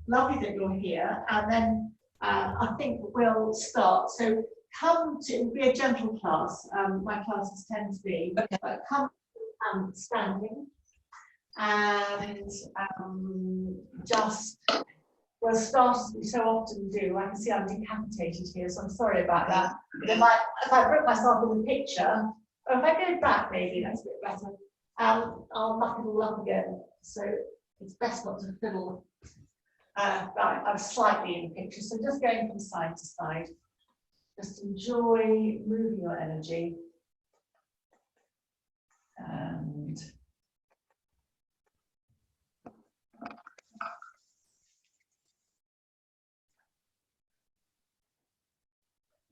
lovely that you're here. And then I think we'll start. So come to, it'll be a gentle class. My classes tend to be, but come standing and just, we'll start as we so often do. I can see I'm decapitated here, so I'm sorry about that. But if I put myself in the picture, or if I go back maybe, that's a bit better, I'll muck it all up again. So it's best not to fiddle. Right, I'm slightly in the picture, so just going from side to side. Just enjoy moving your energy. And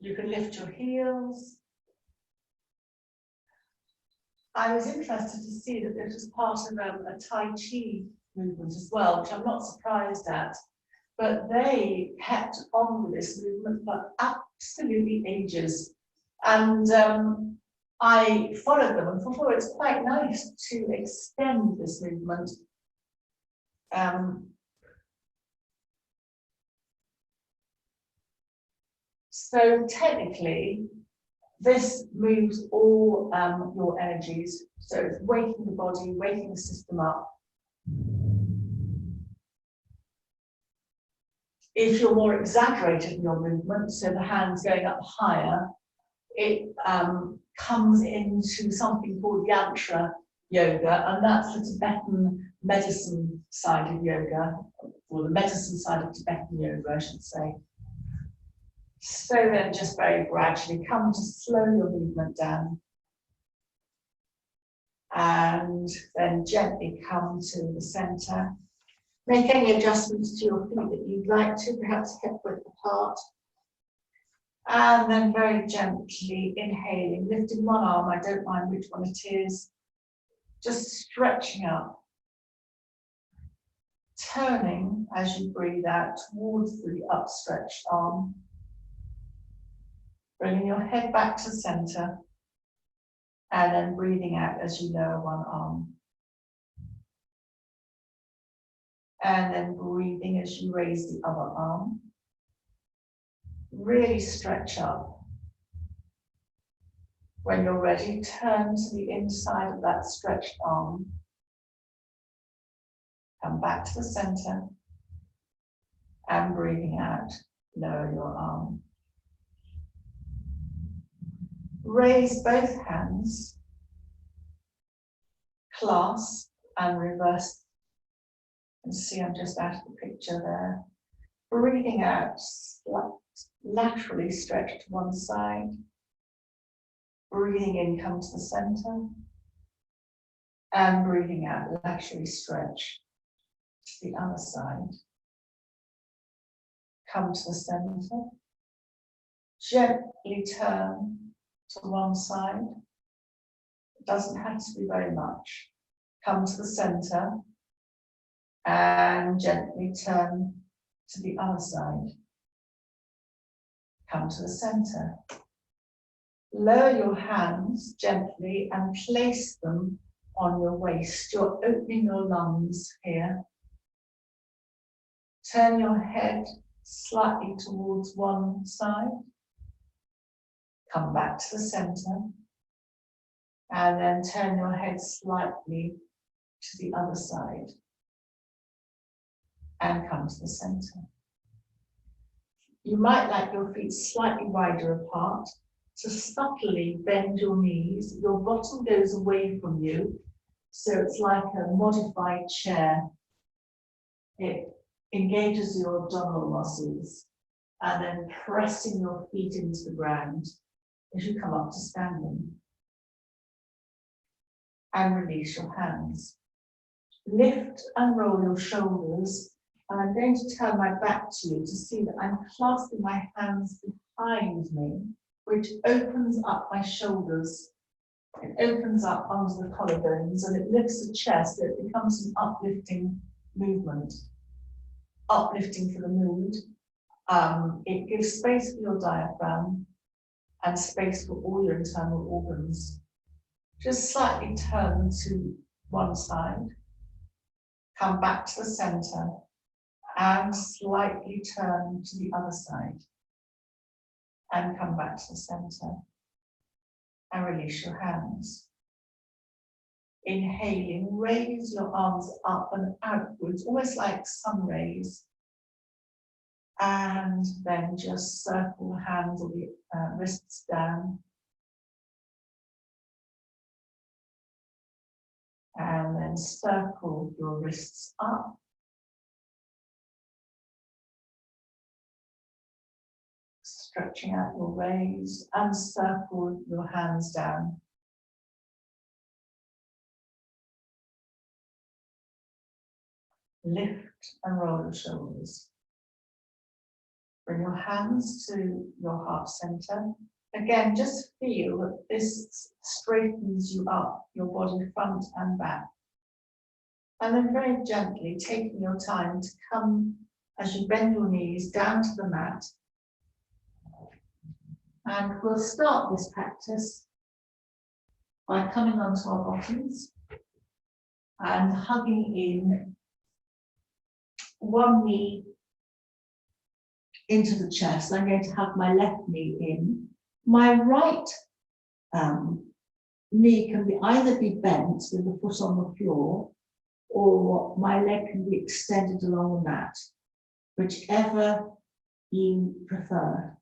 you can lift your heels. I was interested to see that this was part of a Tai Chi movement as well, which I'm not surprised at. But they kept on with this movement for absolutely ages. And I followed them and thought, oh, it's quite nice to extend this movement. So technically, this moves all your energies. So it's waking the body, waking the system up. If you're more exaggerated in your movement, so the hands going up higher, it comes into something called yantra yoga, and that's the Tibetan medicine side of yoga, or the medicine side of Tibetan yoga, I should say. So then just very gradually come to slow your movement down. And then gently come to the center. Make any adjustments to your feet that you'd like to, perhaps hip width apart. And then very gently inhaling, lifting one arm, I don't mind which one it is. Just stretching up. Turning as you breathe out towards the upstretched arm. Bringing your head back to center. And then breathing out as you lower one arm. And then breathing as you raise the other arm. Really stretch up. When you're ready, turn to the inside of that stretched arm. Come back to the center. And breathing out, lower your arm. Raise both hands. Clasp and reverse. And see, I'm just out of the picture there. Breathing out, laterally stretch to one side. Breathing in, come to the center. And breathing out, laterally stretch to the other side. Come to the center. Gently turn to one side. It doesn't have to be very much. Come to the center. And gently turn to the other side. Come to the center. Lower your hands gently and place them on your waist. You're opening your lungs here. Turn your head slightly towards one side. Come back to the center. And then turn your head slightly to the other side. And come to the center. You might like your feet slightly wider apart, so subtly bend your knees. Your bottom goes away from you, so it's like a modified chair. It engages your abdominal muscles, and then pressing your feet into the ground as you come up to standing. And release your hands. Lift and roll your shoulders. And I'm going to turn my back to you to see that I'm clasping my hands behind me, which opens up my shoulders. It opens up under the collarbones and it lifts the chest, so it becomes an uplifting movement. Uplifting for the mood. It gives space for your diaphragm and space for all your internal organs. Just slightly turn to one side. Come back to the center. and slightly turn to the other side and come back to the center and release your hands. Inhaling, raise your arms up and outwards, almost like sun rays. And then just circle the hands or the wrists down. And then circle your wrists up. Stretching out your rays and circle your hands down. Lift and roll your shoulders. Bring your hands to your heart center. Again, just feel that this straightens you up, your body front and back. And then very gently, taking your time to come as you bend your knees down to the mat. And we'll start this practice by coming onto our bottoms and hugging in one knee into the chest. I'm going to hug my left knee in. My right knee can either be bent with the foot on the floor, or my leg can be extended along the mat, whichever you prefer.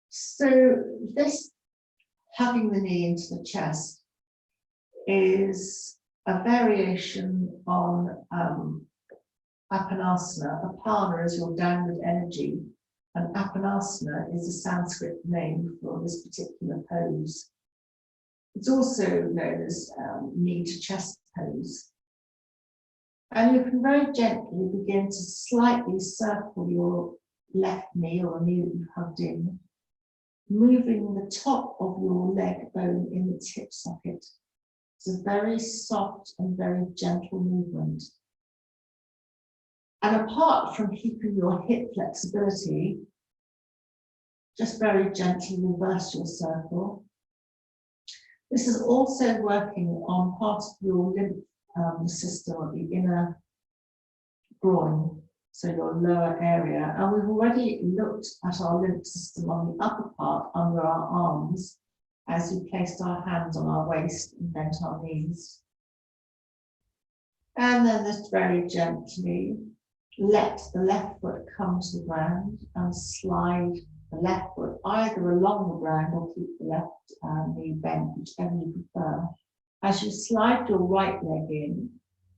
So this hugging the knee into the chest is a variation on Apanasana. Apana is your downward energy, and Apanasana is a Sanskrit name for this particular pose. It's also known as knee to chest pose. And you can very gently begin to slightly circle your left knee or knee that you've hugged in, moving the top of your leg bone in its hip socket. It's a very soft and very gentle movement. And apart from keeping your hip flexibility, just very gently reverse your circle. This is also working on part of your lymph system, or the inner groin, so your lower area. And we've already looked at our lymph system on the upper part under our arms as we placed our hands on our waist and bent our knees. And then just very gently let the left foot come to the ground and slide the left foot either along the ground or keep the left knee bent, whichever you prefer. As you slide your right leg in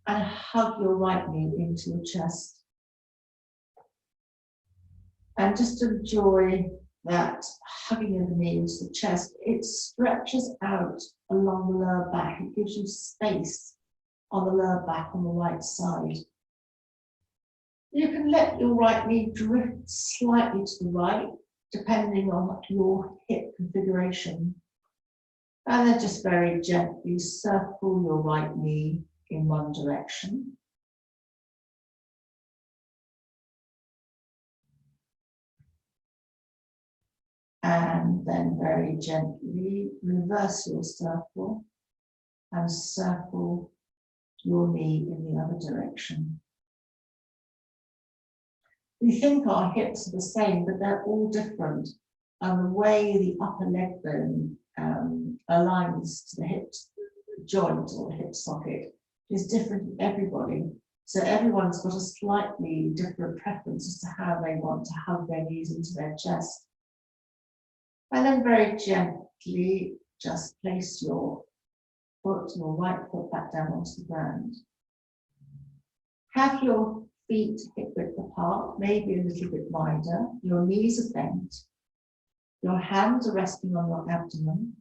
and hug your right knee into your chest. And just enjoy that hugging of the knee into the chest. It stretches out along the lower back. It gives you space on the lower back on the right side. You can let your right knee drift slightly to the right, depending on your hip configuration. And then just very gently circle your right knee in one direction. And then very gently reverse your circle and circle your knee in the other direction. We think our hips are the same, but they're all different. And the way the upper leg bone aligns to the hip joint or the hip socket is different in everybody. So everyone's got a slightly different preference as to how they want to hug their knees into their chest. And then very gently just place your foot, your right foot back down onto the ground. Have your feet hip width apart, maybe a little bit wider. Your knees are bent. Your hands are resting on your abdomen.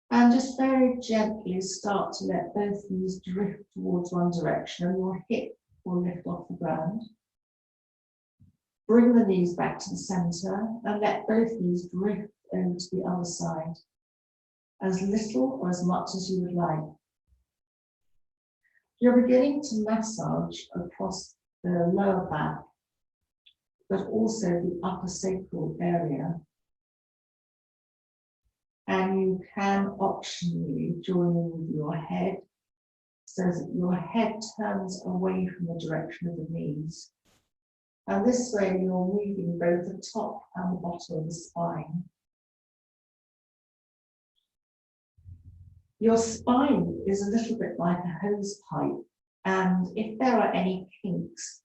And just very gently start to let both knees drift towards one direction, and your hip will lift off the ground. Bring the knees back to the center and let both knees drift over to the other side, as little or as much as you would like. You're beginning to massage across the lower back, but also the upper sacral area. And you can optionally join in with your head, so that your head turns away from the direction of the knees. And this way you're moving both the top and the bottom of the spine. Your spine is a little bit like a hose pipe, and if there are any kinks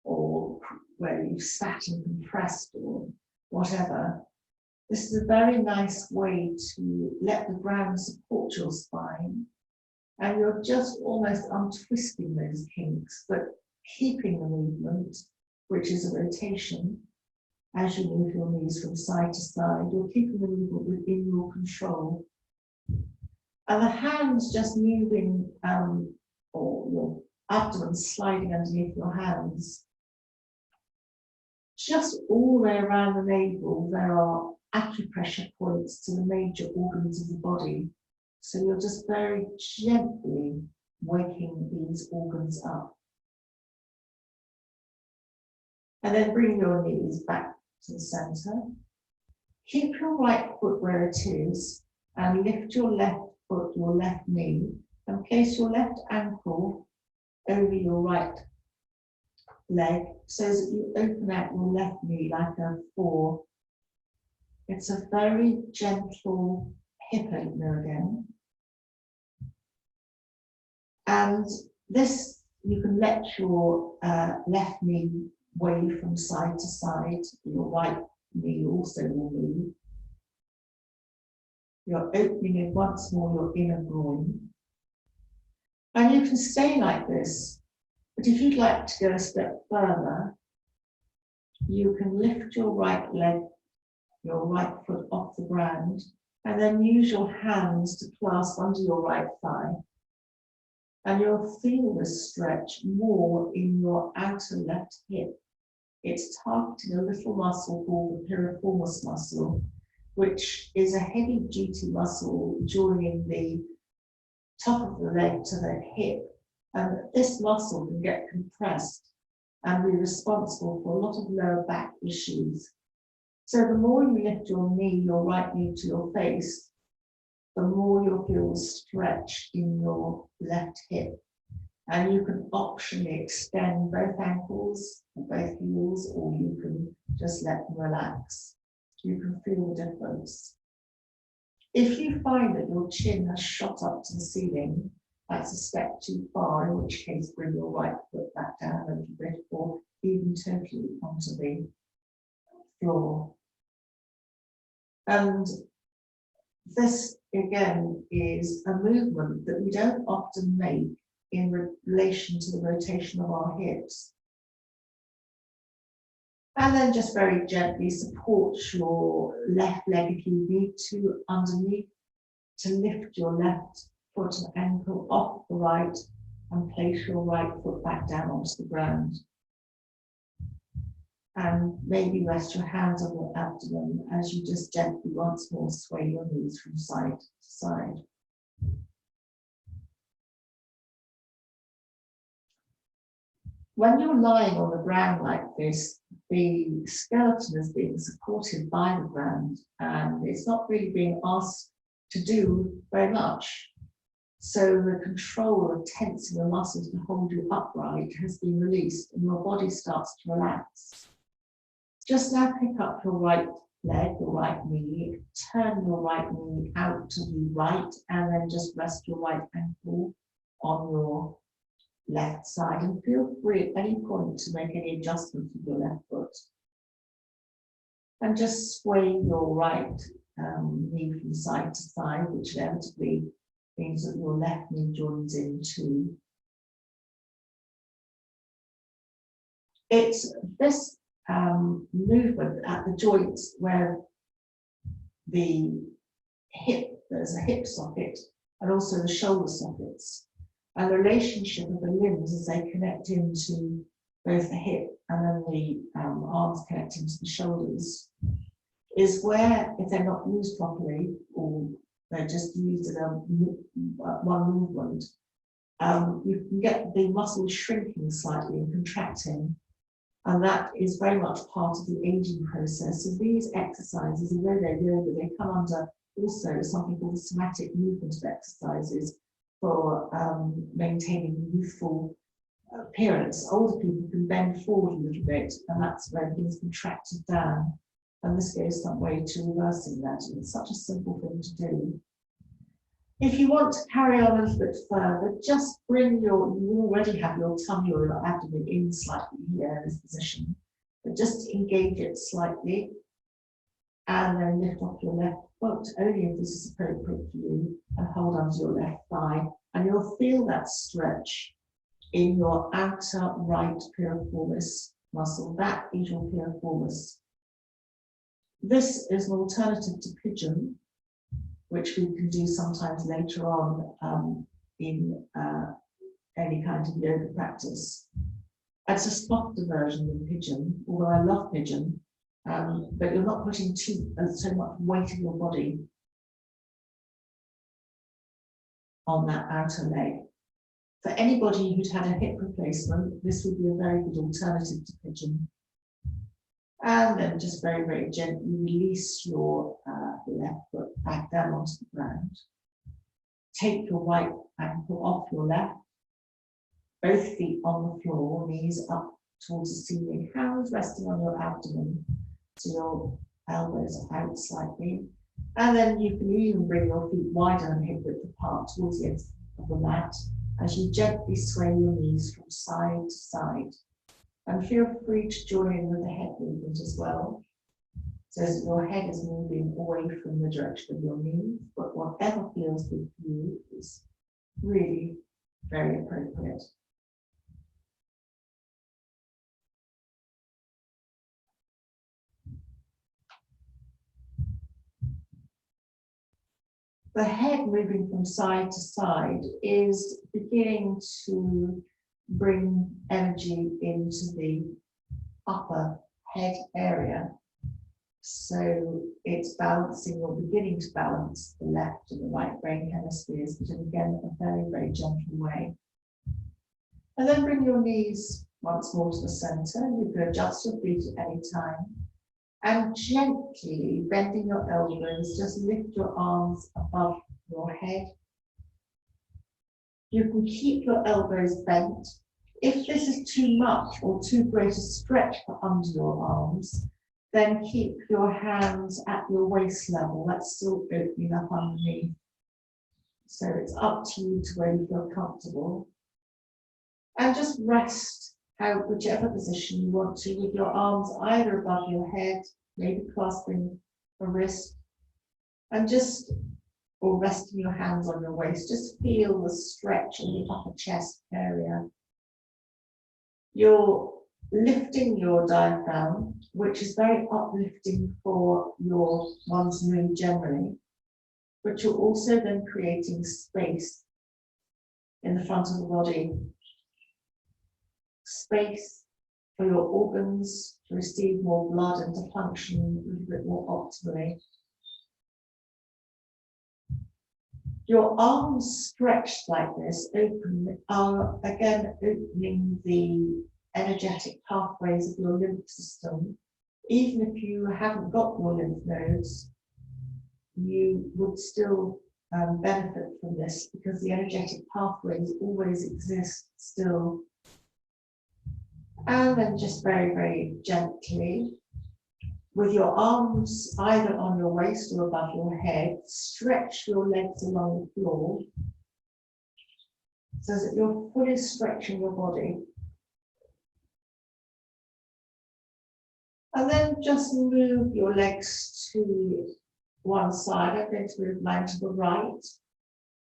or where you've sat and compressed or whatever, this is a very nice way to let the ground support your spine, and you're just almost untwisting those kinks, but keeping the movement, which is a rotation. As you move your knees from side to side, you're keeping the movement within your control. And the hands just moving, or your abdomen sliding underneath your hands. Just all the way around the navel, there are acupressure points to the major organs of the body. So you're just very gently waking these organs up. And then bring your knees back to the center. Keep your right foot where it is and lift your left foot, your left knee, and place your left ankle over your right leg so that you open out your left knee like a 4. It's a very gentle hip opener again. And this, you can let your left knee wave from side to side. Your right knee also will move. You're opening in once more your inner groin. And you can stay like this, but if you'd like to go a step further, you can lift your right leg, your right foot off the ground, and then use your hands to clasp under your right thigh. And you'll feel this stretch more in your outer left hip. It's targeting a little muscle called the piriformis muscle, which is a heavy-duty muscle joining the top of the leg to the hip. And this muscle can get compressed and be responsible for a lot of lower back issues. So the more you lift your knee, your right knee to your face, the more you'll feel stretch in your left hip. And you can optionally extend both ankles or both heels, or you can just let them relax. You can feel the difference. If you find that your chin has shot up to the ceiling, that's a step too far, in which case bring your right foot back down a little bit, or even totally onto the floor. And this, again, is a movement that we don't often make in relation to the rotation of our hips. And then just very gently support your left leg if you need to underneath to lift your left foot and ankle off the right and place your right foot back down onto the ground. And maybe rest your hands on your abdomen as you just gently once more sway your knees from side to side. When you're lying on the ground like this, the skeleton is being supported by the ground, and it's not really being asked to do very much. So the control of tensing the muscles to hold you upright has been released, and your body starts to relax. Just now pick up your right leg, your right knee, turn your right knee out to the right, and then just rest your right ankle on your left side, and feel free at any point to make any adjustment with your left foot. And just sway your right knee from side to side, which inevitably means that your left knee joins in too. It's this movement at the joints where the hip, there's a hip socket, and also the shoulder sockets. And the relationship of the limbs as they connect into both the hip and then the arms connecting to the shoulders is where, if they're not used properly, or they're just used in one movement, you can get the muscles shrinking slightly and contracting. And that is very much part of the aging process. So these exercises, although they're yoga, they come under also something called the somatic movement of exercises, for maintaining youthful appearance. Older people can bend forward a little bit, and that's where things contracted down. And this goes some way to reversing that. And it's such a simple thing to do. If you want to carry on a little bit further, just bring you already have your tummy or your abdomen in slightly here in this position, but just engage it slightly and then lift off your left foot, only if this is appropriate for you, and hold onto your left thigh. And you'll feel that stretch in your outer right piriformis muscle. That is your piriformis. This is an alternative to pigeon, which we can do sometimes later on in any kind of yoga practice. It's a softer version than pigeon, although I love pigeon, but you're not putting so much weight of your body on that outer leg. For anybody who'd had a hip replacement, this would be a very good alternative to pigeon. And then just very, very gently release your left foot back down onto the ground. Take your right ankle off your left, both feet on the floor, knees up towards the ceiling, hands resting on your abdomen, so your elbows are out slightly. And then you can even bring your feet wider and hip width apart towards the edge of the mat as you gently sway your knees from side to side. And feel free to join in with the head movement as well, so that your head is moving away from the direction of your knees, but whatever feels good for you is really very appropriate. The head moving from side to side is beginning to bring energy into the upper head area. So it's balancing or beginning to balance the left and the right brain hemispheres, but again, a very, very gentle way. And then bring your knees once more to the center. You can adjust your feet at any time. And gently bending your elbows, just lift your arms above your head. You can keep your elbows bent. If this is too much or too great a stretch for under your arms, then keep your hands at your waist level. That's still opening up underneath. So it's up to you to where you feel comfortable. And just rest out whichever position you want to, with your arms either above your head, maybe clasping a wrist, and or resting your hands on your waist. Just feel the stretch in the upper chest area. You're lifting your diaphragm, which is very uplifting for one's mood generally, but you're also then creating space in the front of the body, space for your organs to receive more blood and to function a little bit more optimally. Your arms stretched like this are again opening the energetic pathways of your lymph system. Even if you haven't got your lymph nodes, you would still benefit from this, because the energetic pathways always exist still. And then just very, very gently, with your arms either on your waist or above your head, stretch your legs along the floor so that you're fully stretching your body. And then just move your legs to one side. I'm going to move mine to the right,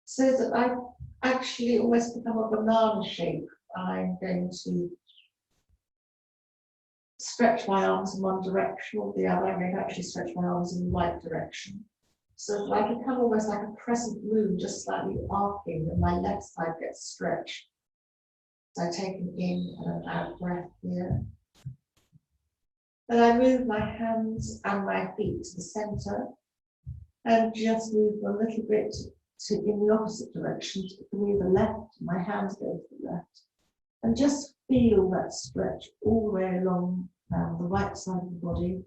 so that I actually almost become a banana shape. I'm going to stretch my arms in one direction or the other. I'm going to actually stretch my arms in the right direction, so that I become almost like a crescent moon, just slightly arcing, and my left side gets stretched. So I take an in and an out breath here. Then I move my hands and my feet to the center, and just move a little bit in the opposite direction. To move the left, my hands go to the left. And just feel that stretch all the way along the right side of the body.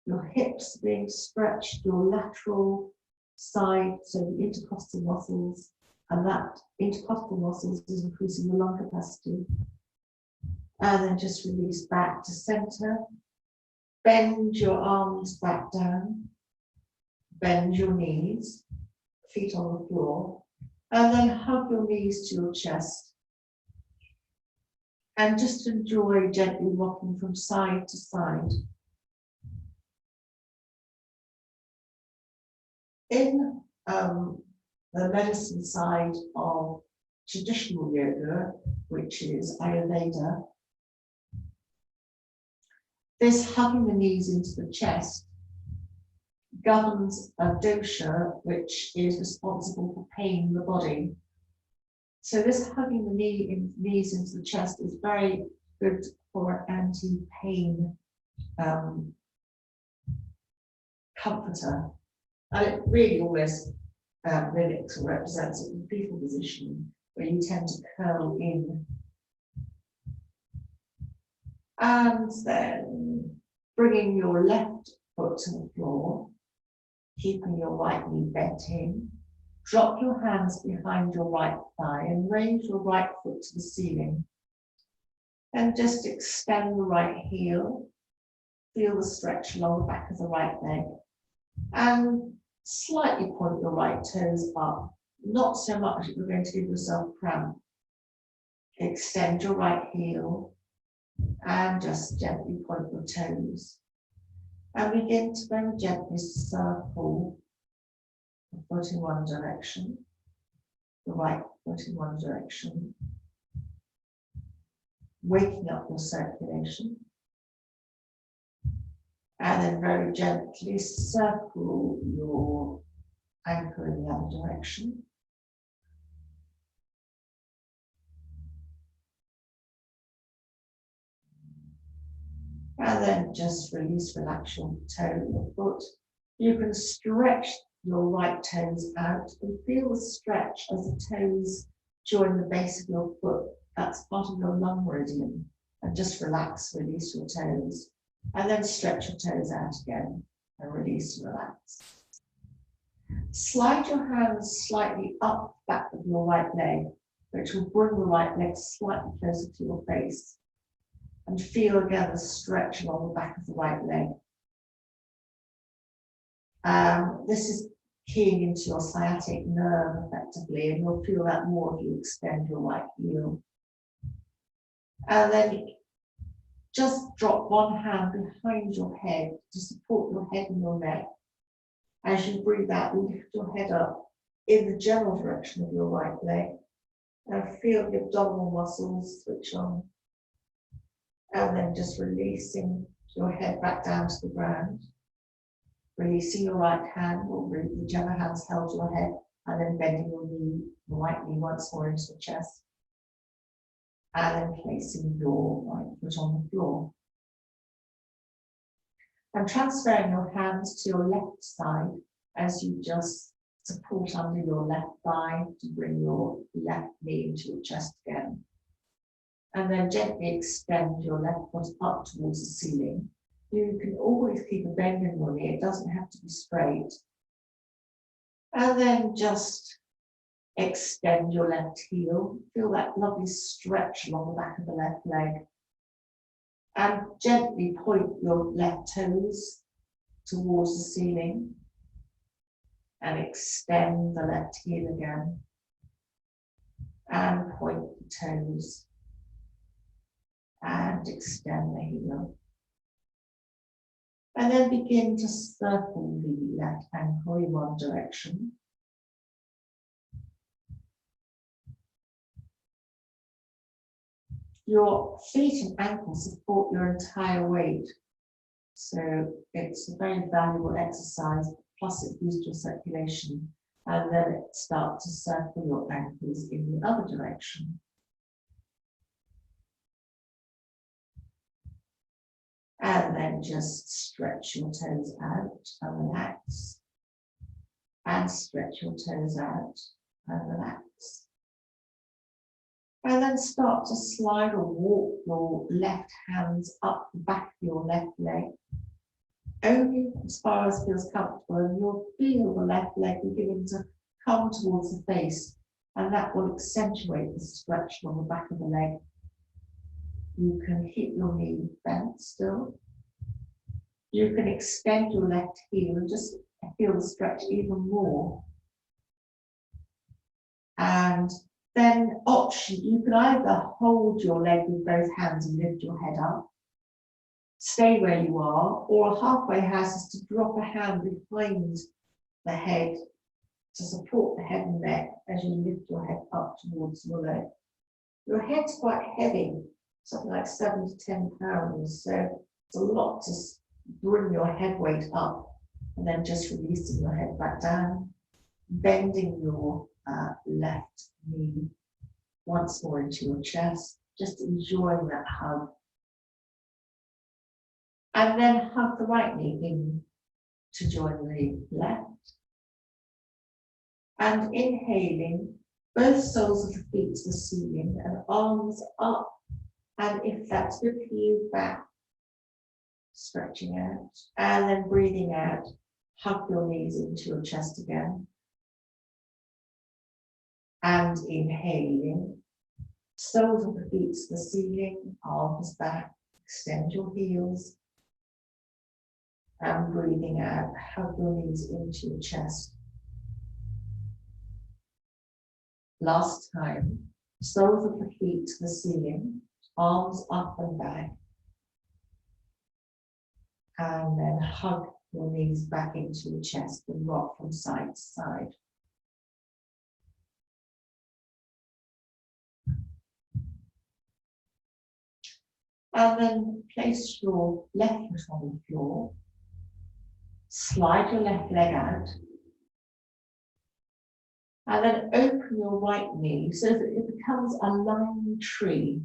Your hips being stretched, your lateral side, so the intercostal muscles And that intercostal muscles is increasing your lung capacity. And then just release back to center. Bend your arms back down. Bend your knees, feet on the floor. And then hug your knees to your chest. And just enjoy gently rocking from side to side. In the medicine side of traditional yoga, which is Ayurveda, this hugging the knees into the chest governs a dosha which is responsible for pain in the body. So this hugging the knees into the chest is very good for anti-pain comforter. And it really almost mimics or represents a fetal position where you tend to curl in. And then bringing your left foot to the floor, keeping your right knee bent in. Drop your hands behind your right thigh and raise your right foot to the ceiling. And just extend the right heel. Feel the stretch along the back of the right leg. And slightly point your right toes up. Not so much that you're going to give yourself cramp. Extend your right heel. And just gently point your toes. And begin to very gently circle the foot in one direction, the right foot in one direction, waking up your circulation. And then very gently circle your ankle in the other direction. And then just release, relax your toe of your foot. You can stretch your right toes out and feel the stretch as the toes join the base of your foot. That's part of your lung meridian. And just relax, release your toes. And then stretch your toes out again and release and relax. Slide your hands slightly up the back of your right leg, which will bring the right leg slightly closer to your face. And feel again the stretch along the back of the right leg. This is keying into your sciatic nerve effectively, and you'll feel that more if you extend your right heel. And then just drop one hand behind your head to support your head and your neck. As you breathe out, lift your head up in the general direction of your right leg. And feel the abdominal muscles switch on. And then just releasing your head back down to the ground. Releasing your right hand, or whichever hand's held your head, and then bending your knee, the right knee once more into the chest. And then placing your right foot on the floor. And transferring your hands to your left side as you just support under your left thigh to bring your left knee into your chest again. And then gently extend your left foot up towards the ceiling. You can always keep a bend in your knee, it doesn't have to be straight. And then just extend your left heel. Feel that lovely stretch along the back of the left leg. And gently point your left toes towards the ceiling. And extend the left heel again. And point the toes. And extend the heel. And then begin to circle the left ankle in one direction. Your feet and ankles support your entire weight. So it's a very valuable exercise, plus it boosts your circulation. And then it starts to circle your ankles in the other direction. And then just stretch your toes out and relax. And stretch your toes out and relax. And then start to slide or walk your left hands up the back of your left leg. Only as far as feels comfortable, and you'll feel the left leg beginning to come towards the face. and that will accentuate the stretch on the back of the leg. You can keep your knee bent still. You can extend your left heel and just feel the stretch even more. And then option, you can either hold your leg with both hands and lift your head up, stay where you are, or a halfway house is to drop a hand behind the head to support the head and neck as you lift your head up towards your leg. Your head's quite heavy, something like 7 to 10 pounds, so it's a lot to bring your head weight up and then just releasing your head back down, bending your left knee once more into your chest, just enjoying that hug. And then hug the right knee in to join the left. And inhaling, both soles of the feet to the ceiling and arms up. And if that's good for you, back, stretching out. And then breathing out, hug your knees into your chest again. And inhaling, soles of the feet to the ceiling, arms back, extend your heels. And breathing out, hug your knees into your chest. Last time, soles of the feet to the ceiling, arms up and back. And then hug your knees back into your chest and rock from side to side. And then place your left foot on the floor. Slide your left leg out. And then open your right knee so that it becomes a lying tree.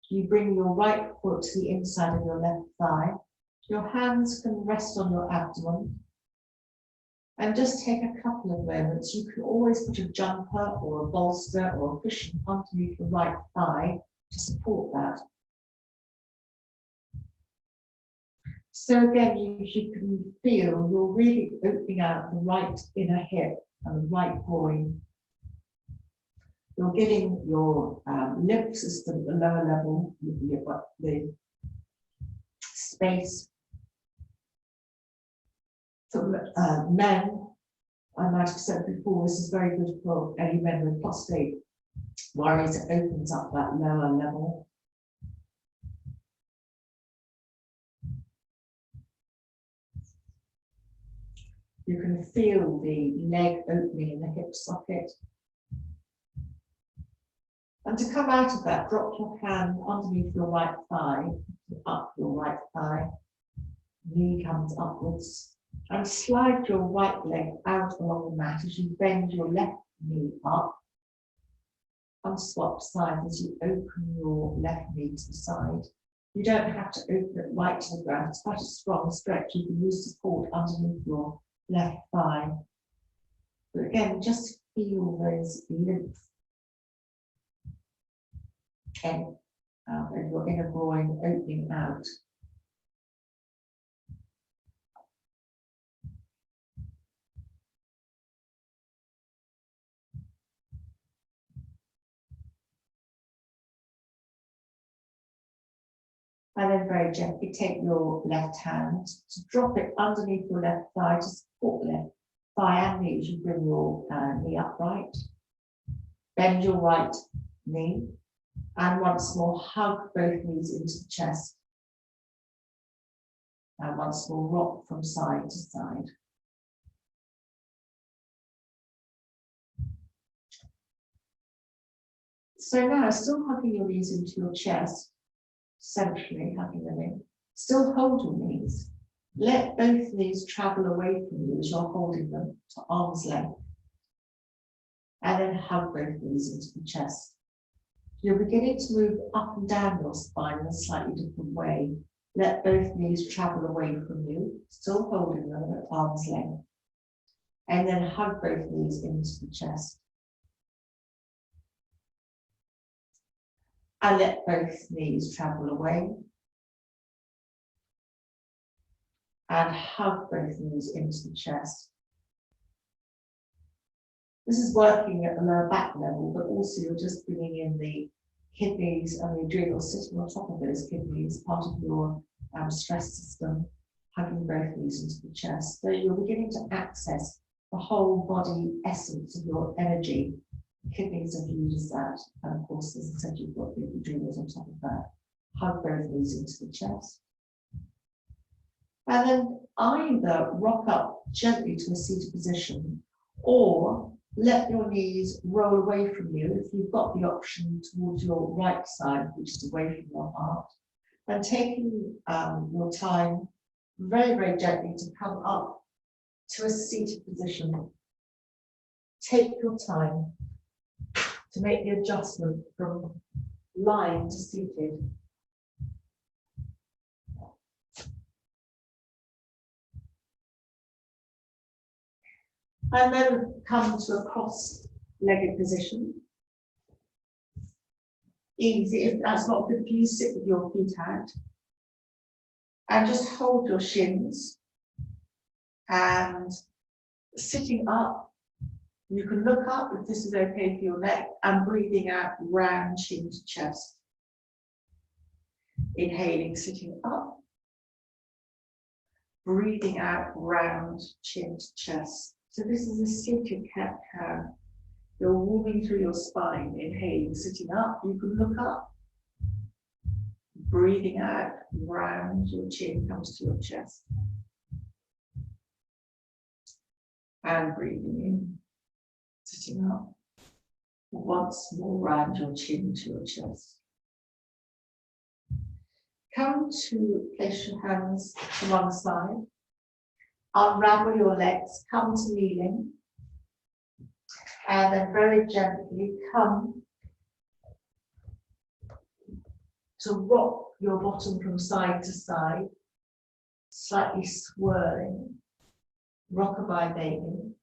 You bring your right foot to the inside of your left thigh. Your hands can rest on your abdomen. And just take a couple of moments. You can always put a jumper or a bolster or a cushion underneath your right thigh to support that. So again, you can feel you're really opening out the right inner hip and the right groin. You're getting your lymph system at the lower level, the space. For men, I might have said before, this is very good for any men with prostate worries. It opens up that lower level. You can feel the leg opening in the hip socket. And to come out of that, drop your hand underneath your right thigh, up your right thigh. Knee comes upwards. And slide your right leg out along the mat as you bend your left knee up. And swap sides as you open your left knee to the side. You don't have to open it right to the ground. It's quite a strong stretch. You can use support underneath your left thigh. But again, just feel those lymph and your inner groin opening out. And then very gently take your left hand to drop it underneath your left thigh to support the left thigh and knee as you bring your knee upright. Bend your right knee and once more hug both knees into the chest. And once more rock from side to side. So now still hugging your knees into your chest. Centrally hugging them in. Still hold your knees. Let both knees travel away from you as you're holding them to arm's length. And then hug both knees into the chest. You're beginning to move up and down your spine in a slightly different way. Let both knees travel away from you, still holding them at arm's length. And then hug both knees into the chest. And let both knees travel away. And hug both knees into the chest. This is working at the lower back level, but also you're just bringing in the kidneys and the adrenal sitting on top of those kidneys, part of your stress system, hugging both knees into the chest. So you're beginning to access the whole body essence of your energy. Kidneys are viewed as that, and of course, as I said, you've got the adrenals on top of that. Hug both knees into the chest. And then either rock up gently to a seated position, or let your knees roll away from you if you've got the option towards your right side, which is away from your heart, and taking your time very, very gently to come up to a seated position. Take your time to make the adjustment from lying to seated. And then come to a cross-legged position. Easy. If that's not good for you, sit with your feet out. And just hold your shins. And sitting up, you can look up if this is okay for your neck, and breathing out round chin to chest. Inhaling, sitting up. Breathing out round chin to chest. So this is a seated cat-cow. You're warming through your spine, inhaling, sitting up. You can look up. Breathing out, round your chin comes to your chest. And breathing in, sitting up. Once more, round your chin to your chest. Come to place your hands to one side. Unravel your legs, come to kneeling, and then very gently come to rock your bottom from side to side, slightly swirling, rockabye baby.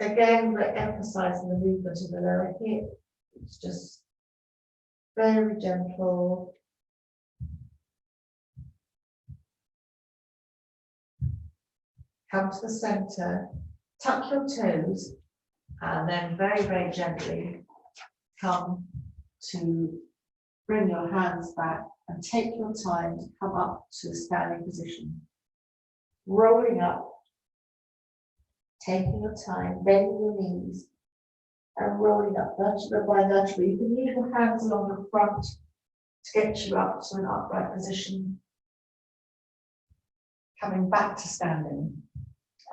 Again, we're emphasizing the movement of the lower hip. It's just very gentle. Come to the center, tuck your toes, and then very, very gently come to bring your hands back and take your time to come up to a standing position. Rolling up, taking your time, bending your knees, and rolling up vertebra by vertebra. You can leave your hands along the front to get you up to an upright position. Coming back to standing.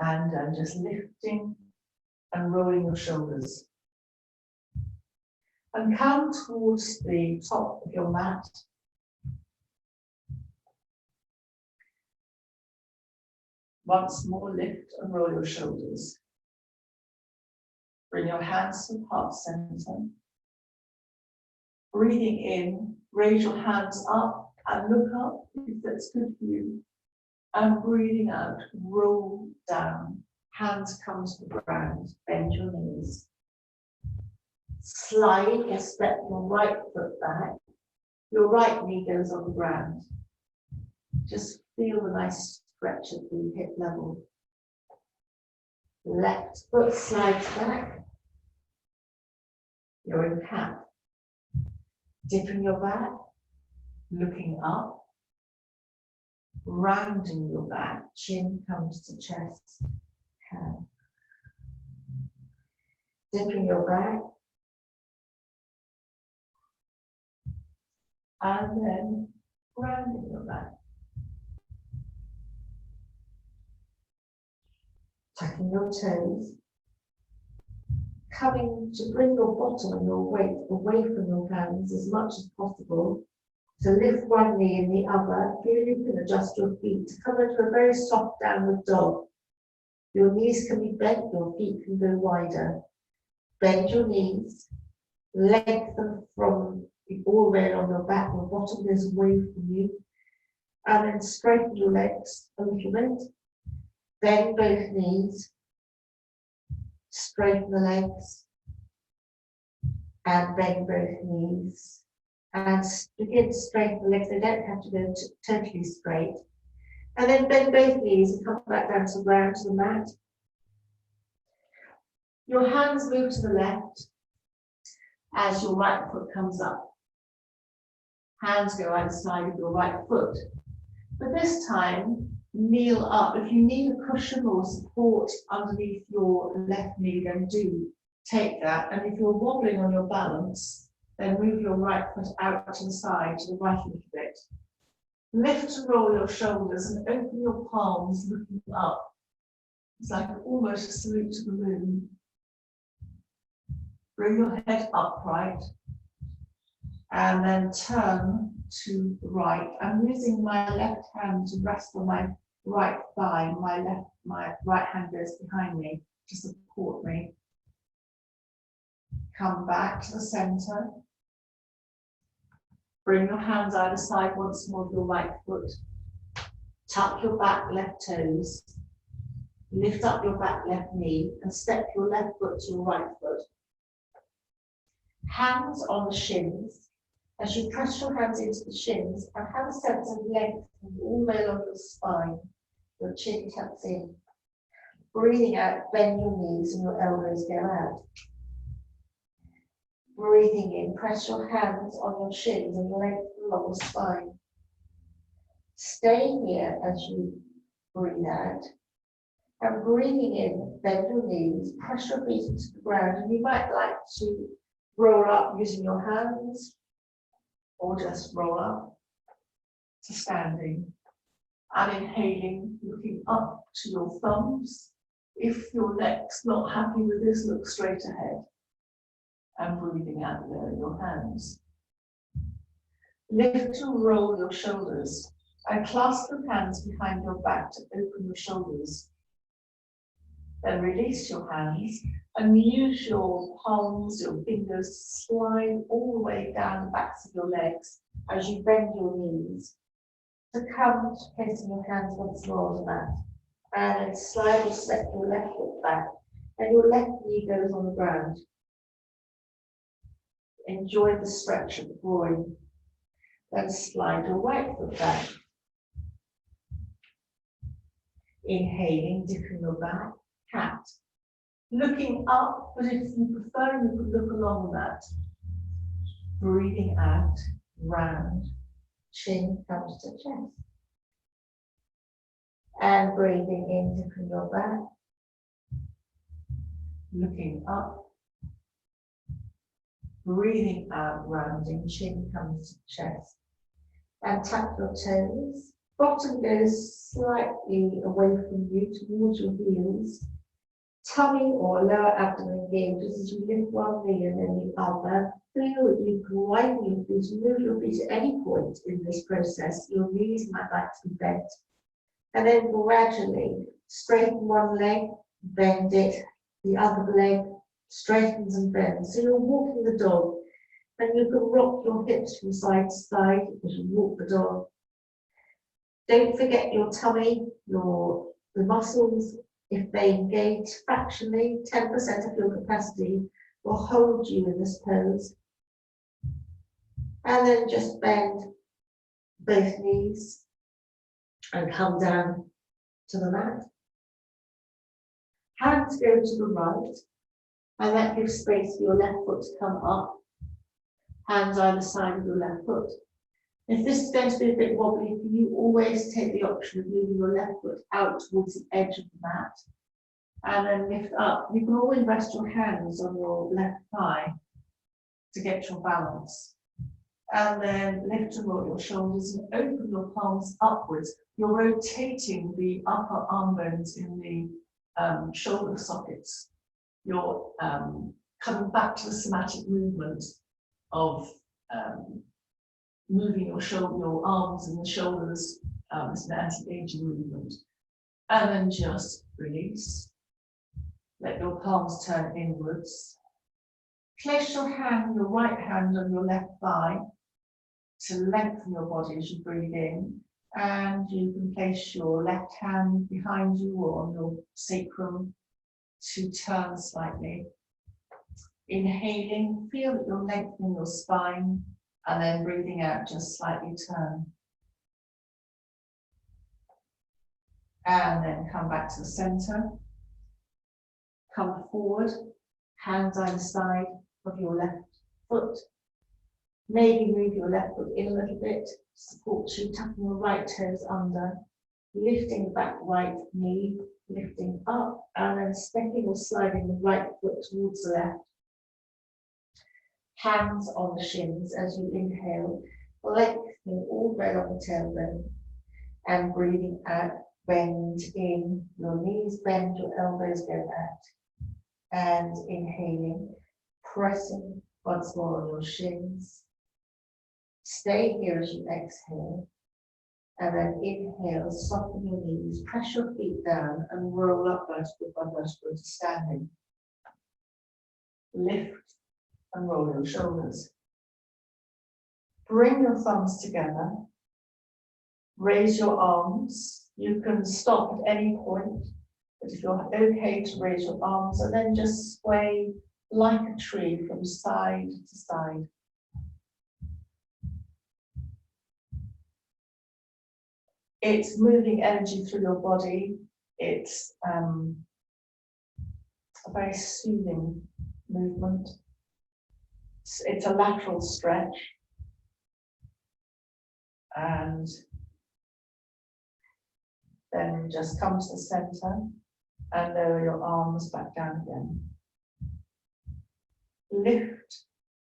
And just lifting and rolling your shoulders. And come towards the top of your mat. Once more, lift and roll your shoulders. Bring your hands to the heart center. Breathing in, raise your hands up and look up if that's good for you. And breathing out, roll down, hands come to the ground, bend your knees. Slide or step your right foot back, your right knee goes on the ground. Just feel the nice stretch at the hip level. Left foot slides back, you're in cat. Dipping your back, looking up. Rounding your back, chin comes to chest, hand. Dipping your back, and then rounding your back. Tucking your toes, coming to bring your bottom and your weight away from your hands as much as possible. To lift one knee and the other, here you can adjust your feet to come into a very soft downward dog. Your knees can be bent, your feet can go wider. Bend your knees, lengthen from all the way along your back, your bottom goes away from you. And then straighten your legs a little bit. Bend both knees, straighten the legs, and bend both knees. And begin to straighten the legs. They don't have to go totally straight. And then bend both knees and come back down to the ground, to the mat. Your hands move to the left as your right foot comes up. Hands go either side of your right foot. But this time, kneel up. If you need a cushion or support underneath your left knee, then do take that. And if you're wobbling on your balance, then move your right foot out to the side, to the right a little bit. Lift and roll your shoulders and open your palms looking up. It's like almost a salute to the moon. Bring your head upright and then turn to the right. I'm using my left hand to rest on my right thigh. My right hand goes behind me to support me. Come back to the center. Bring your hands either side once more of your right foot. Tuck your back left toes. Lift up your back left knee and step your left foot to your right foot. Hands on the shins. As you press your hands into the shins and have a sense of length all the way along your spine, your chin tucks in. Breathing out, bend your knees and your elbows go out. Breathing in, press your hands on your shins and lengthen along the spine. Stay here as you breathe out. And breathing in, bend your knees, press your feet into the ground, and you might like to roll up using your hands, or just roll up to standing. And inhaling, looking up to your thumbs. If your neck's not happy with this, look straight ahead. And breathing out there, your hands. Lift and roll your shoulders and clasp your hands behind your back to open your shoulders. Then release your hands and use your palms, your fingers to slide all the way down the backs of your legs as you bend your knees. To come to placing your hands once more on the mat. And then slide or step your left foot back and your left knee goes on the ground. Enjoy the stretch of the groin. Then slide your right foot back. Inhaling, dipping your back, cat. Looking up, but if you prefer, you could look along that. Breathing out, round. Chin comes to chest. And breathing in, dipping your back. Looking up. Breathing out, rounding, chin comes to chest. And tap your toes. Bottom goes slightly away from you towards your heels. Tummy or lower abdomen engages as you lift one knee and then the other. Feel that you can widen your feet and move your feet at any point in this process. Your knees might like to be bent. And then gradually straighten one leg, bend it, the other leg straightens and bends. So you're walking the dog, and you can rock your hips from side to side as you walk the dog. Don't forget your tummy, the muscles, if they engage fractionally, 10% of your capacity will hold you in this pose. And then just bend both knees and come down to the mat. Hands go to the right, and that gives space for your left foot to come up. Hands either side of your left foot. If this is going to be a bit wobbly for you, always take the option of moving your left foot out towards the edge of the mat. And then lift up. You can always rest your hands on your left thigh to get your balance. And then lift and roll your shoulders and open your palms upwards. You're rotating the upper arm bones in the shoulder sockets. You're coming back to the somatic movement of moving your arms and the shoulders. It's an anti-aging movement. And then just release. Let your palms turn inwards. Place your right hand on your left thigh to lengthen your body as you breathe in. And you can place your left hand behind you or on your sacrum to turn slightly. Inhaling, feel that you're lengthening your spine, and then breathing out, just slightly turn. And then come back to the center. Come forward, hands either side of your left foot. Maybe move your left foot in a little bit, support you, tucking your right toes under, lifting the back right knee, lifting up, and then stepping or sliding the right foot towards the left. Hands on the shins as you inhale, lengthening all the way on the tailbone, and breathing out, bend in your knees, bend your elbows, go out. And inhaling, pressing once more on your shins. Stay here as you exhale, and then inhale, soften your knees, press your feet down and roll up vertebra by vertebra to standing. Lift and roll your shoulders. Bring your thumbs together. Raise your arms. You can stop at any point, but if you're okay to raise your arms, and then just sway like a tree from side to side. It's moving energy through your body. It's a very soothing movement. It's a lateral stretch. And then just come to the center and lower your arms back down again. Lift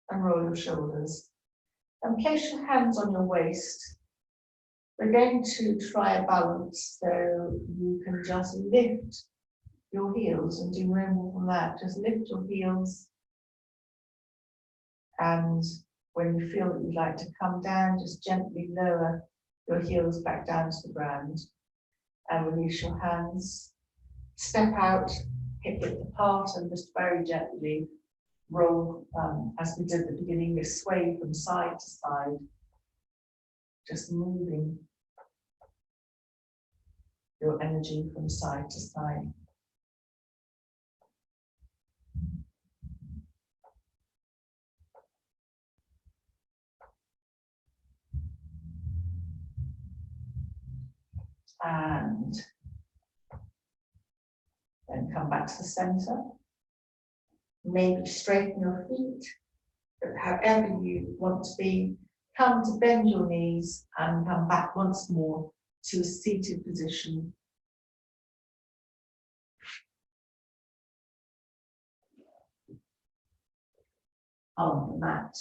and roll your shoulders. And place your hands on your waist. We're going to try a balance, so you can just lift your heels and do no more than that. Just lift your heels, and when you feel that you'd like to come down, just gently lower your heels back down to the ground and release your hands. Step out, hip width apart, and just very gently roll, as we did at the beginning, this sway from side to side. Just moving your energy from side to side. And then come back to the center. Maybe straighten your feet, but however you want to be. Come to bend your knees and come back once more to a seated position. On the mat.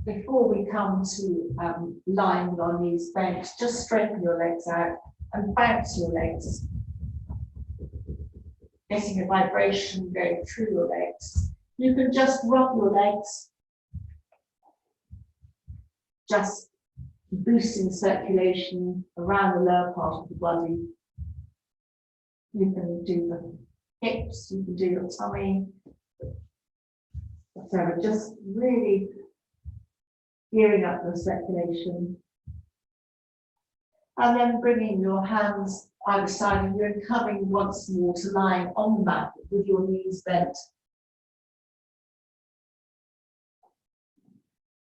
Before we come to lying with our knees bent, just straighten your legs out and bounce your legs. Getting a vibration going through your legs. You can just rub your legs, just boosting circulation around the lower part of the body. You can do the hips, you can do your tummy, whatever, just really gearing up the circulation. And then bringing your hands either side of you and coming once more to lying on the mat with your knees bent.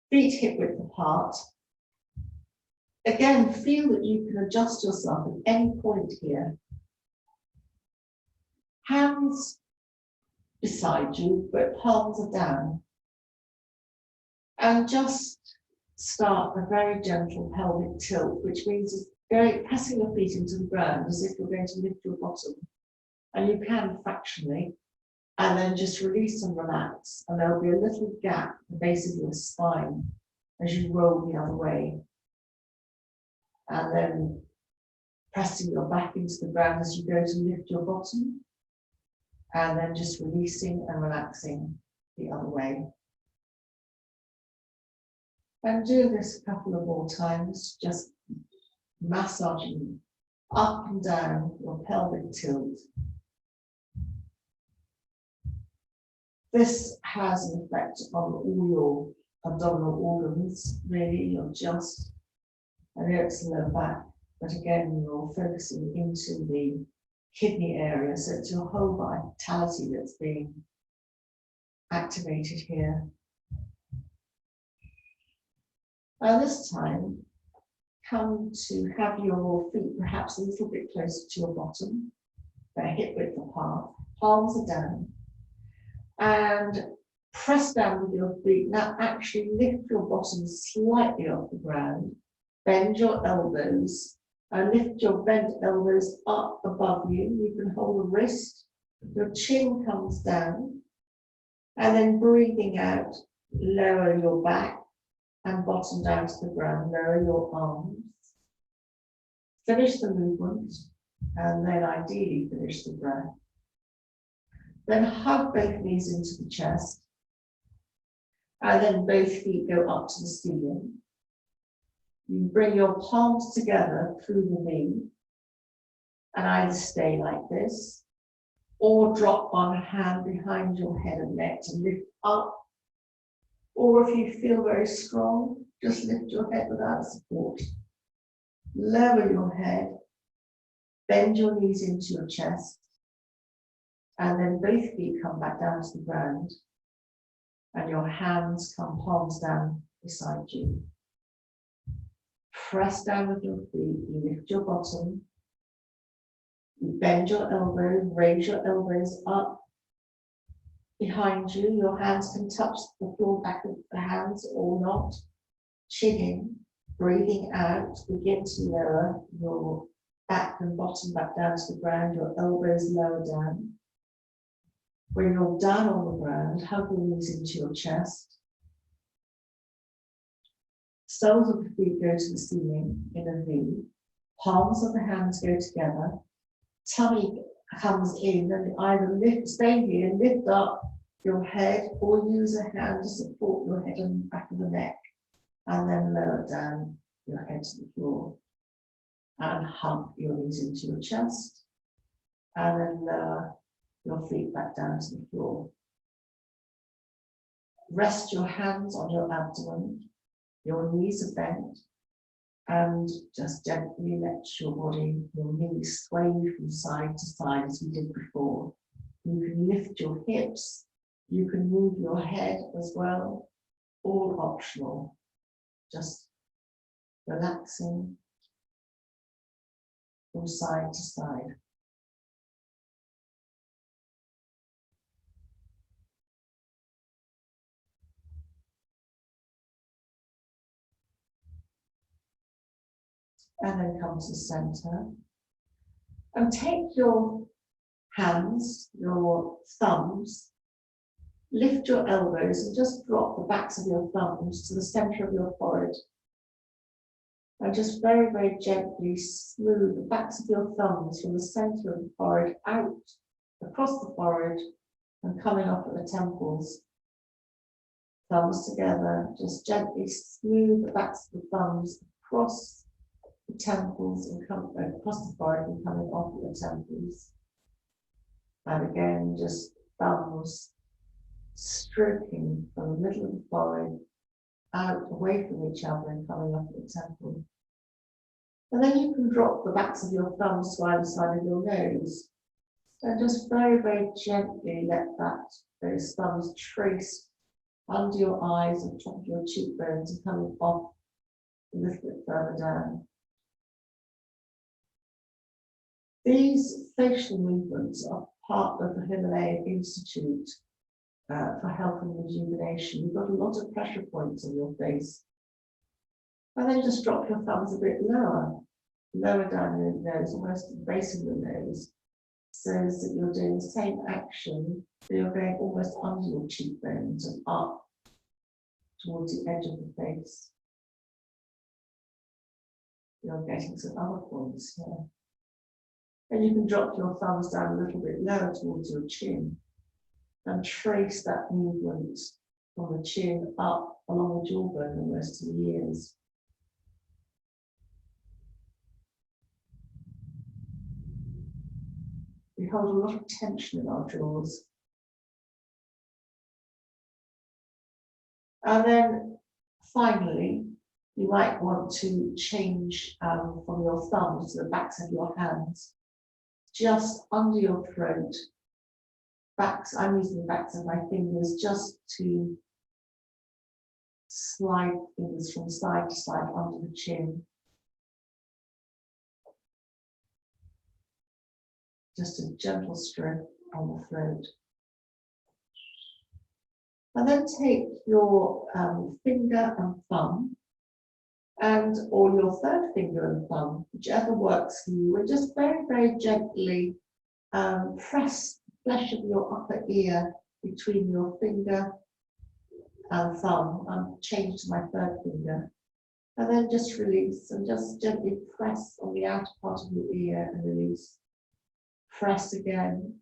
Feet hip width apart. Again, feel that you can adjust yourself at any point here. Hands beside you, but palms are down. And just start a very gentle pelvic tilt, which means pressing your feet into the ground as if you're going to lift your bottom. And you can fractionally, and then just release and relax. And there'll be a little gap at the base of your spine as you roll the other way. And then pressing your back into the ground as you go to lift your bottom. And then just releasing and relaxing the other way. And do this a couple of more times, just massaging up and down your pelvic tilt. This has an effect on all your abdominal organs, really. You're just, I know it's the lower back, but again, you're focusing into the kidney area, so it's your whole vitality that's being activated here. Now this time, come to have your feet perhaps a little bit closer to your bottom. They're hip width apart, palms are down, and press down with your feet. Now actually lift your bottom slightly off the ground, bend your elbows, and lift your bent elbows up above you. You can hold a wrist, your chin comes down, and then breathing out, lower your back and bottom down to the ground, lower your arms. Finish the movement, and then ideally finish the breath. Then hug both knees into the chest, and then both feet go up to the ceiling. You bring your palms together through the knee, and either stay like this, or drop one hand behind your head and neck to lift up. Or if you feel very strong, just lift your head without support. Lower your head, bend your knees into your chest, and then both feet come back down to the ground, and your hands come palms down beside you. Press down with your feet, you lift your bottom, you bend your elbows, raise your elbows up behind you. Your hands can touch the floor back of the hands or not. Chin in, breathing out, begin to lower your back and bottom back down to the ground, your elbows lower down. When you're down on the ground, hug your knees into your chest. Soles of the feet go to the ceiling in a V. Palms of the hands go together. Tummy comes in, and either stay here, lift up your head, or use a hand to support your head and back of the neck, and then lower down your head to the floor. And hug your knees into your chest, and then lower your feet back down to the floor. Rest your hands on your abdomen, your knees are bent, and just gently let your body, your knees sway from side to side as we did before. You can lift your hips, you can move your head as well, all optional, just relaxing from side to side. And then come to the center. And take your hands, your thumbs, lift your elbows and just drop the backs of your thumbs to the center of your forehead. And just very, very gently smooth the backs of your thumbs from the center of the forehead out, across the forehead, and coming up at the temples. Thumbs together, just gently smooth the backs of the thumbs across the temples and come across the forehead and coming off at the temples. And again, just thumbs stroking from the middle of the forehead out away from each other and coming up at the temple. And then you can drop the backs of your thumbs to either side of your nose and just very, very gently let those thumbs trace under your eyes and top of your cheekbones and coming off a little bit further down. These facial movements are part of the Himalayan Institute for Health and Rejuvenation. You've got a lot of pressure points on your face. And then just drop your thumbs a bit lower down your nose, almost at the base of your nose, so that you're doing the same action, but you're going almost under your cheekbones and up towards the edge of the face. You're getting some other points here. And you can drop your thumbs down a little bit lower towards your chin and trace that movement from the chin up along the jawbone almost to the ears. We hold a lot of tension in our jaws. And then finally, you might want to change from your thumbs to the backs of your hands, just under your throat. I'm using the backs of my fingers just to slide fingers from side to side under the chin just a gentle stroke on the throat. And then take your finger and thumb, or your third finger and thumb, whichever works for you, and just very, very gently press the flesh of your upper ear between your finger and thumb. I'll change to my third finger. And then just release and just gently press on the outer part of your ear and release. Press again.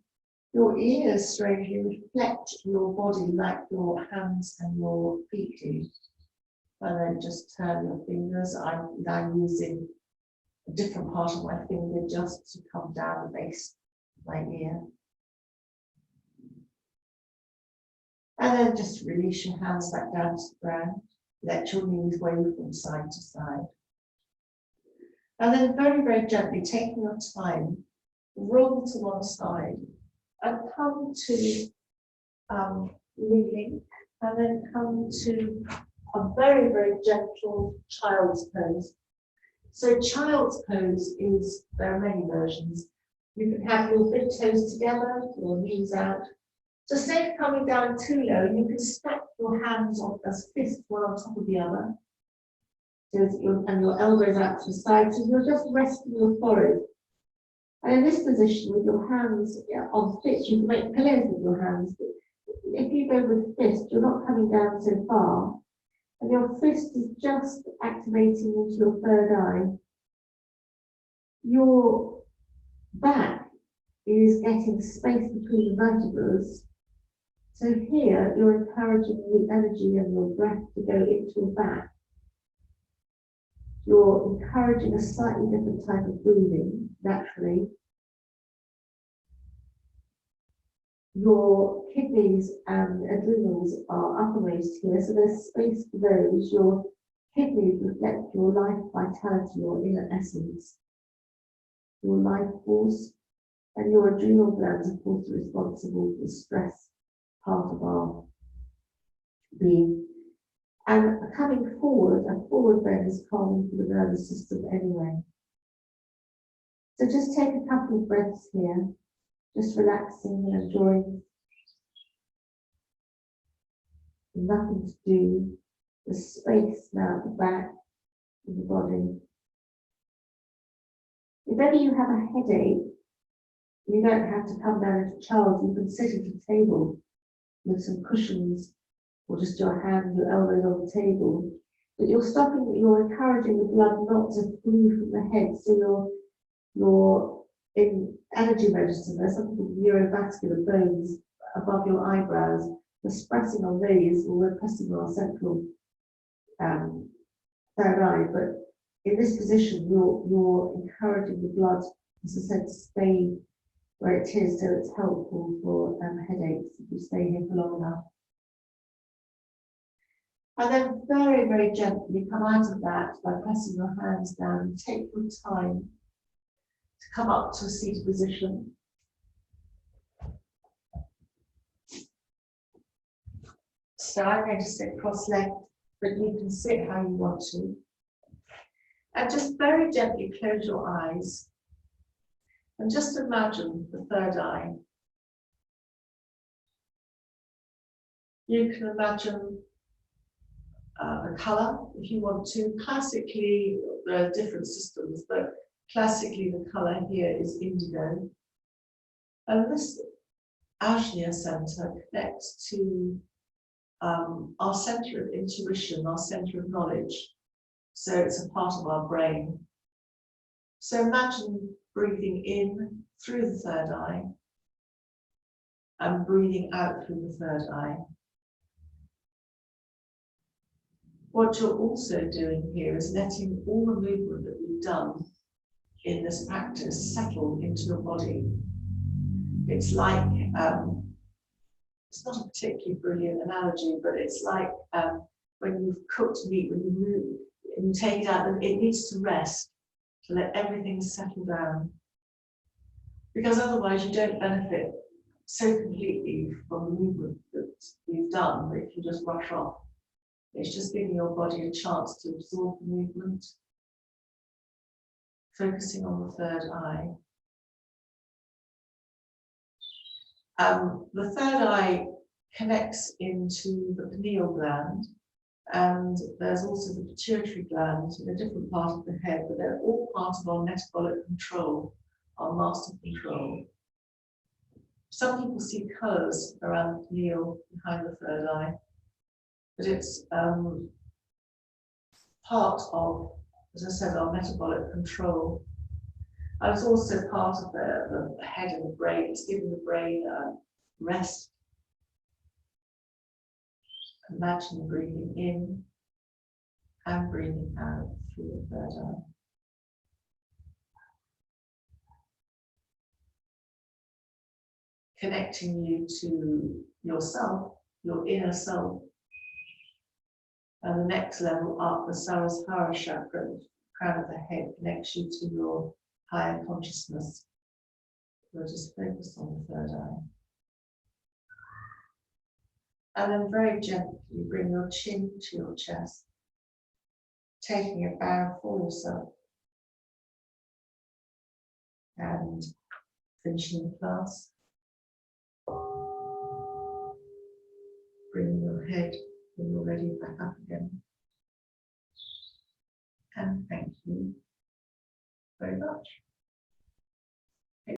Your ears strangely reflect your body like your hands and your feet do. And then just turn your fingers. I'm now using a different part of my finger just to come down the base of my ear. And then just release your hands back down to the ground. Let your knees wave from side to side. And then very, very gently, taking your time, roll to one side and come to kneeling, and then come to a very, very gentle child's pose. So child's pose is, there are many versions. You can have your big toes together, your knees out. So instead of coming down too low, you can stack your hands on as fists, one on top of the other. And your elbows out to the side, so you're just resting your forehead. And in this position, with your hands on fists, you can make pillows with your hands. But if you go with fist, you're not coming down so far. And your fist is just activating into your third eye. Your back is getting space between the vertebrae. So here, you're encouraging the energy and your breath to go into your back. You're encouraging a slightly different type of breathing, naturally. Your kidneys and adrenals are uppermost here, so there's space for those. Your kidneys reflect your life vitality, your inner essence, your life force, and your adrenal glands, of course, are responsible for the stress part of our being. And coming forward, a forward bend is calming for the nervous system anyway. So just take a couple of breaths here, just relaxing and enjoying. Nothing to do. The space now at the back of the body. If ever you have a headache, you don't have to come down into Charles. You can sit at a table with some cushions, or just your hands, your elbows on the table. But you're encouraging the blood not to flee from the head. So you're in energy medicine, there's something called neurovascular bones above your eyebrows. We're pressing on these, or we're pressing on our central third eye. But in this position, you're encouraging the blood, as I said, to stay where it is, so it's helpful for headaches if you stay here for long enough. And then very, very gently come out of that by pressing your hands down and take your time to come up to a seated position. So I'm going to sit cross-legged, but you can sit how you want to. And just very gently close your eyes. And just imagine the third eye. You can imagine a colour if you want to. Classically, there are different systems, but classically the colour here is indigo. And this Ajna Center connects to our centre of intuition, our centre of knowledge. So it's a part of our brain. So imagine breathing in through the third eye and breathing out through the third eye. What you're also doing here is letting all the movement that we've done in this practice settle into your body. It's like, it's not a particularly brilliant analogy, but it's like when you've cooked meat, when you move and you take it out, it needs to rest to let everything settle down. Because otherwise you don't benefit so completely from the movement that we've done that if you just rush off. It's just giving your body a chance to absorb the movement, focusing on the third eye. The third eye connects into the pineal gland, and there's also the pituitary gland in a different part of the head, but they're all part of our metabolic control, our master control. Some people see colours around the pineal behind the third eye, but it's part of, as I said, our metabolic control. And it's also part of the head and the brain. It's giving the brain rest. Imagine breathing in and breathing out through the third eye. Connecting you to yourself, your inner self. And the next level up, the Sarasvara chakra, the crown of the head, connects you to your higher consciousness. We'll just focus on the third eye. And then very gently bring your chin to your chest, taking a bow for yourself. And finishing the class. Bring your head when you're ready back up again. And thank you very much.